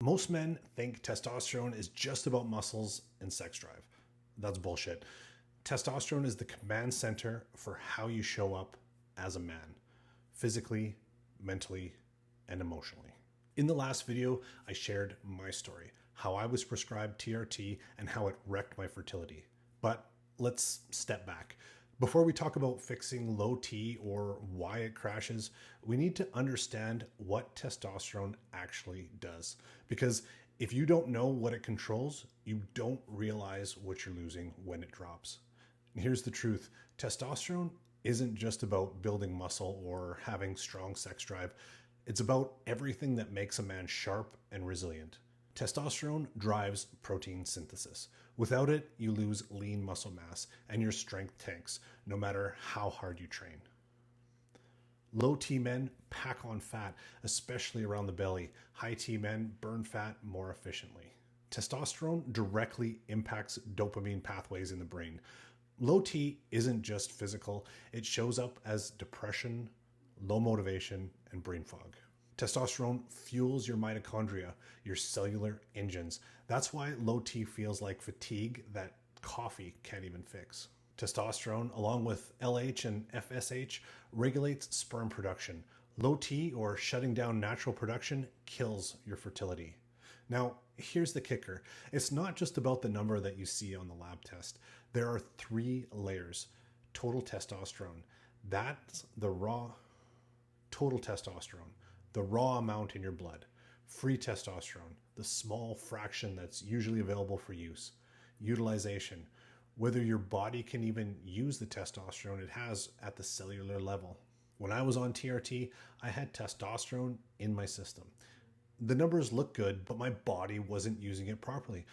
Most men think testosterone is just about muscles and sex drive. That's bullshit. Testosterone is the command center for how you show up as a man, physically, mentally, and emotionally. In the last video, I shared my story, how I was prescribed TRT and how it wrecked my fertility. But let's step back. Before we talk about fixing low T or why it crashes, we need to understand what testosterone actually does. Because if you don't know what it controls, you don't realize what you're losing when it drops. And here's the truth. Testosterone isn't just about building muscle or having strong sex drive. It's about everything that makes a man sharp and resilient. Testosterone drives protein synthesis. Without it, you lose lean muscle mass and your strength tanks, no matter how hard you train. Low T men pack on fat, especially around the belly. High T men burn fat more efficiently. Testosterone directly impacts dopamine pathways in the brain. Low T isn't just physical, it shows up as depression, low motivation, and brain fog. Testosterone fuels your mitochondria, your cellular engines. That's why low T feels like fatigue that coffee can't even fix. Testosterone, along with LH and FSH, regulates sperm production. Low T, or shutting down natural production, kills your fertility. Now, here's the kicker. It's not just about the number that you see on the lab test. There are 3 layers. Total testosterone. That's the raw total testosterone, the raw amount in your blood. Free testosterone, the small fraction that's usually available for use. Utilization, whether your body can even use the testosterone it has at the cellular level. When I was on TRT, I had testosterone in my system. The numbers looked good, but my body wasn't using it properly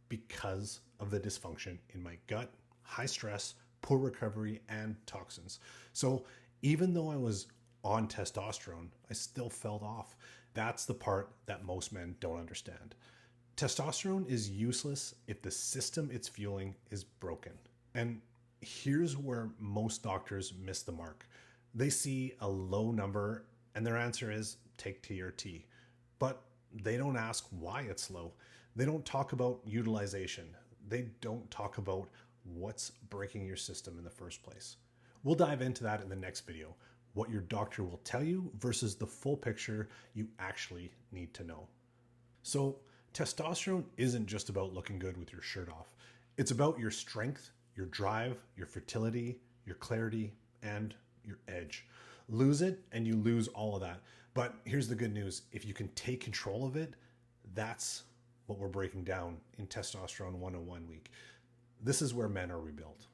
because of the dysfunction in my gut, high stress, poor recovery, and toxins. So even though I was on testosterone, I still fell off. That's the part that most men don't understand. Testosterone is useless if the system it's fueling is broken. And here's where most doctors miss the mark. They see a low number and their answer is take TRT. But they don't ask why it's low. They don't talk about utilization. They don't talk about what's breaking your system in the first place. We'll dive into that in the next video. What your doctor will tell you versus the full picture you actually need to know. So testosterone isn't just about looking good with your shirt off. It's about your strength, your drive, your fertility, your clarity, and your edge. Lose it and you lose all of that. But here's the good news. If you can take control of it, that's what we're breaking down in Testosterone 101 week. This is where men are rebuilt.